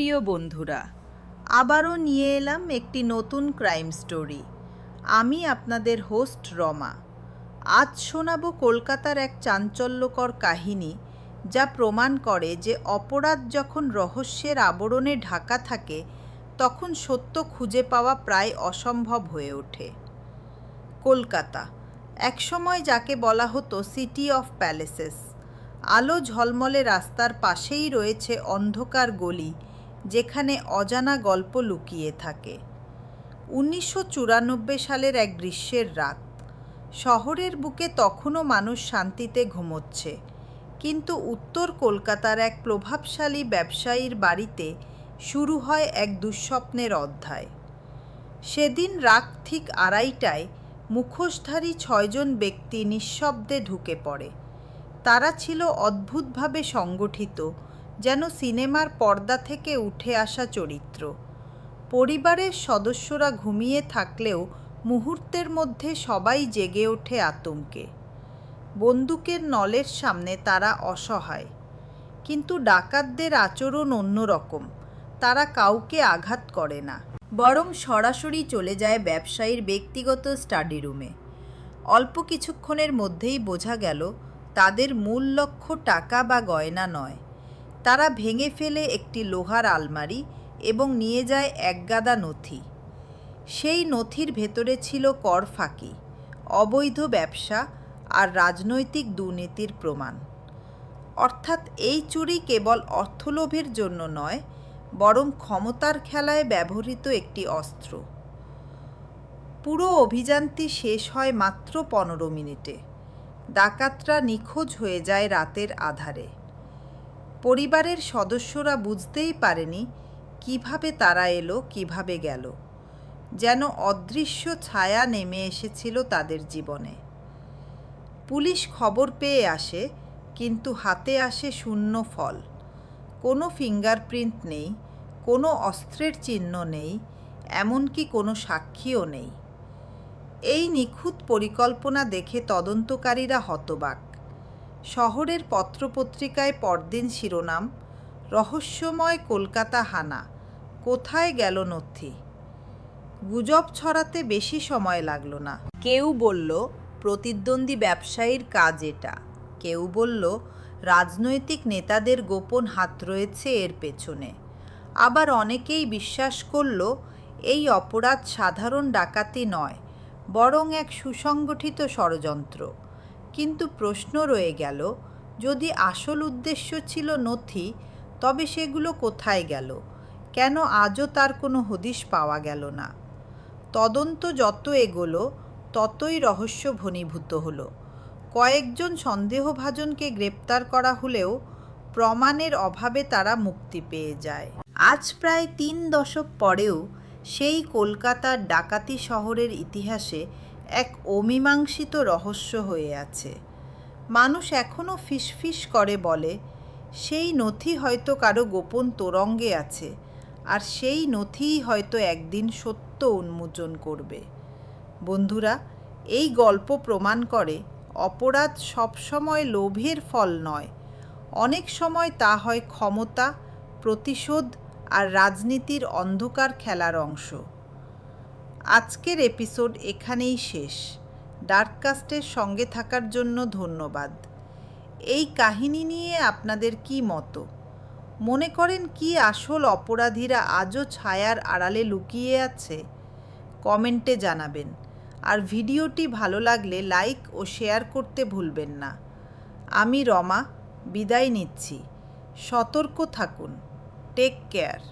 প্রিয় বন্ধুরা, আবারও নিয়ে এলাম একটি নতুন ক্রাইম স্টোরি। আমি আপনাদের হোস্ট রমা। আজ শোনাবো কলকাতার এক চাঞ্চল্যকর কাহিনী, যা প্রমাণ করে যে অপরাধ যখন রহস্যের আবরণে ঢাকা থাকে তখন সত্য খুঁজে পাওয়া প্রায় অসম্ভব হয়ে ওঠে। কলকাতা, একসময় যাকে বলা হতো সিটি অফ প্যালেসেস। আলো ঝলমলে রাস্তার পাশেই রয়েছে অন্ধকার গলি, যেখানে অজানা গল্প লুকিয়ে থাকে। 1994 সালের এক গ্রীষ্মের রাত। শহরের বুকে তখনও মানুষ শান্তিতে ঘুমোচ্ছে, কিন্তু উত্তর কলকাতার এক প্রভাবশালী ব্যবসায়ীর বাড়িতে শুরু হয় এক দুঃস্বপ্নের অধ্যায়। সেদিন রাত ঠিক 2:30টায় মুখোশধারী 6জন ব্যক্তি নিঃশব্দে ঢুকে পড়ে। তারা ছিল অদ্ভুতভাবে সংগঠিত, যেন সিনেমার পর্দা থেকে উঠে আসা চরিত্র। পরিবারের সদস্যরা ঘুমিয়ে থাকলেও মুহূর্তের মধ্যে সবাই জেগে ওঠে আতঙ্কে। বন্দুকের নলের সামনে তারা অসহায়, কিন্তু ডাকাতদের আচরণ অন্যরকম। তারা কাউকে আঘাত করে না, বরং সরাসরি চলে যায় ব্যবসায়ীর ব্যক্তিগত স্টাডি রুমে। অল্প কিছুক্ষণের মধ্যেই বোঝা গেল তাদের মূল লক্ষ্য টাকা বা গয়না নয়। তারা ভেঙে ফেলে একটি লোহার আলমারি এবং নিয়ে যায় একগাদা নথি। সেই নথির ভেতরে ছিল কর ফাঁকি, অবৈধ ব্যবসা আর রাজনৈতিক দুর্নীতির প্রমাণ। অর্থাৎ এই চুরি কেবল অর্থলোভের জন্য নয়, বরং ক্ষমতার খেলায় ব্যবহৃত একটি অস্ত্র। পুরো অভিযানটি শেষ হয় মাত্র 15 মিনিটে। ডাকাতরা নিখোঁজ হয়ে যায় রাতের আধারে। পরিবারের সদস্যরা বুঝতেই পারেনি কিভাবে তারা এলো, কিভাবে গেল। যেন অদৃশ্য ছায়া নেমে এসেছিল তাদের জীবনে। পুলিশ খবর পেয়ে আসে, কিন্তু হাতে আসে শূন্য ফল। কোনো ফিঙ্গারপ্রিন্ট নেই, কোনো অস্ত্রের চিহ্ন নেই, এমনকি কোনো সাক্ষীও নেই। এই নিখুঁত পরিকল্পনা দেখে তদন্তকারীরা হতবাক। শহরের পত্রপত্রিকায় পরদিন শিরোনাম, রহস্যময় কলকাতা হানা, কোথায় গেল নথি। গুজব ছড়াতে বেশি সময় লাগলো না। কেউ বলল প্রতিদ্বন্দ্বী ব্যবসায়ীর কাজ এটা, কেউ বলল রাজনৈতিক নেতাদের গোপন হাত রয়েছে এর পেছনে। আবার অনেকেই বিশ্বাস করল এই অপরাধ সাধারণ ডাকাতি নয়, বরং এক সুসংগঠিত ষড়যন্ত্র। কিন্তু প্রশ্ন রয়ে গেল, যদি আসল উদ্দেশ্য ছিল নথি, তবে সেগুলো কোথায় গেল? কেন আজও তার কোনো হদিশ পাওয়া গেল না? তদন্ত যত এগোলো, ততই রহস্য ঘনীভূত হলো। কয়েকজন সন্দেহভাজনকে গ্রেপ্তার করা হলেও প্রমাণের অভাবে তারা মুক্তি পেয়ে যায়। আজ প্রায় 3 দশক পরেও সেই কলকাতার ডাকাতি শহরের ইতিহাসে এক অমীমাংসিত রহস্য হয়ে আছে। মানুষ এখনও ফিসফিস করে বলে, সেই নথি হয়তো কারো গোপন তোরঙ্গে আছে, আর সেই নথিই হয়তো একদিন সত্য উন্মোচন করবে। বন্ধুরা, এই গল্প প্রমাণ করে অপরাধ সবসময় লোভের ফল নয়। অনেক সময় তা হয় ক্ষমতা, প্রতিশোধ আর রাজনীতির অন্ধকার খেলার অংশ। আজকের এপিসোড এখানেই শেষ। ডার্ককাস্টের সঙ্গে থাকার জন্য ধন্যবাদ। এই কাহিনী নিয়ে আপনাদের কি মত? মনে করেন কি আসল অপরাধীরা আজও ছায়ার আড়ালে লুকিয়ে আছে? কমেন্টে জানাবেন। আর ভিডিওটি ভালো লাগলে লাইক ও শেয়ার করতে ভুলবেন না। আমি রমা, বিদায় নিচ্ছি। সতর্ক থাকুন। Take care.